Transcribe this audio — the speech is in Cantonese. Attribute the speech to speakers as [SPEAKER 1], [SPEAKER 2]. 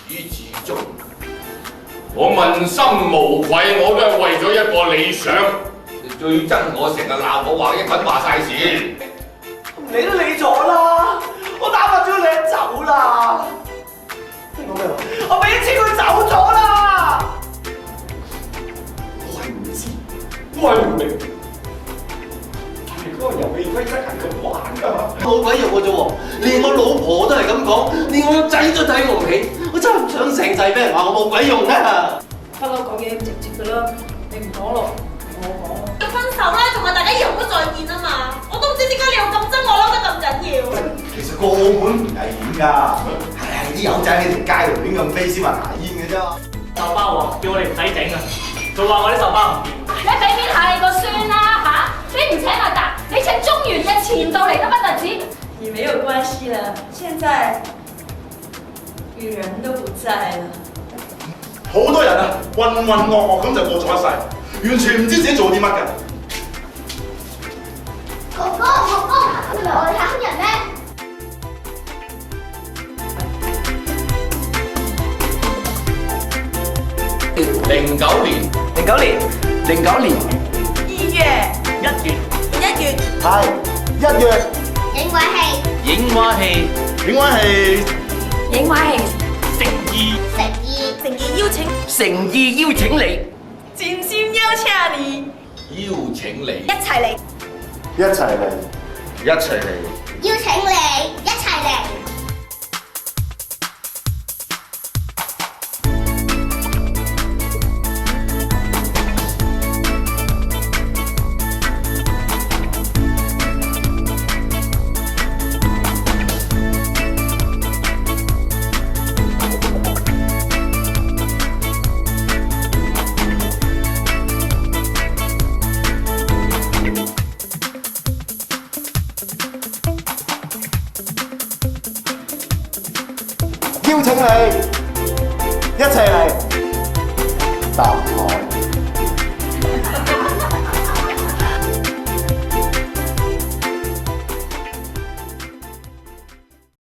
[SPEAKER 1] 始至終，我問心無愧，我都係為咗一個理想。你最憎我成日鬧我話一品話晒事。
[SPEAKER 2] 你都理咗啦，我打發咗你走啦。聽講咩話？我俾錢佢走咗啦。我係唔知，我係唔明。但係嗰個遊戲規則係咁玩㗎。
[SPEAKER 3] 冇鬼用嘅啫喎，連我老婆都係咁講，連我仔都睇我唔起，我真係唔想成世俾人話我冇鬼用啊！
[SPEAKER 4] 不嬲講嘢咁直接㗎啦，你唔講咯，我講咯。
[SPEAKER 5] 要分手啦，同埋大家以後唔好再見啊嘛！我都唔知點解你又咁憎我嬲得咁緊要。
[SPEAKER 2] 其實個澳門唔危險㗎，係啲友仔喺條街度亂咁飛先話牙煙嘅啫。
[SPEAKER 6] 手包喎，叫我哋唔使整啊！佢話我啲手包唔掂。
[SPEAKER 7] 你俾面下你個孫啦嚇，你唔請阿達，你請中原嘅前度嚟都不特止。
[SPEAKER 4] 也沒有關係了，現在女人都不在了。
[SPEAKER 8] 好多人啊，渾渾噩噩咁就過咗一世，完全唔知自己做啲乜㗎。
[SPEAKER 5] 哥哥，你唔係我哋太空人咩
[SPEAKER 1] 09年
[SPEAKER 2] 09年
[SPEAKER 4] 2月
[SPEAKER 6] 1月
[SPEAKER 5] ？1月，
[SPEAKER 2] 係1月。
[SPEAKER 5] 影畫戲，
[SPEAKER 6] 影畫戲，
[SPEAKER 8] 影畫戲，
[SPEAKER 7] 影畫戲，
[SPEAKER 6] 誠意
[SPEAKER 5] 誠意邀請，
[SPEAKER 3] 誠意邀請你，
[SPEAKER 4] 真心邀請你，
[SPEAKER 1] 邀請你
[SPEAKER 5] 一齊嚟，
[SPEAKER 2] 一齊嚟，
[SPEAKER 8] 一齊嚟。
[SPEAKER 5] 邀請你一齊嚟。
[SPEAKER 2] 邀請你一齊嚟搭台。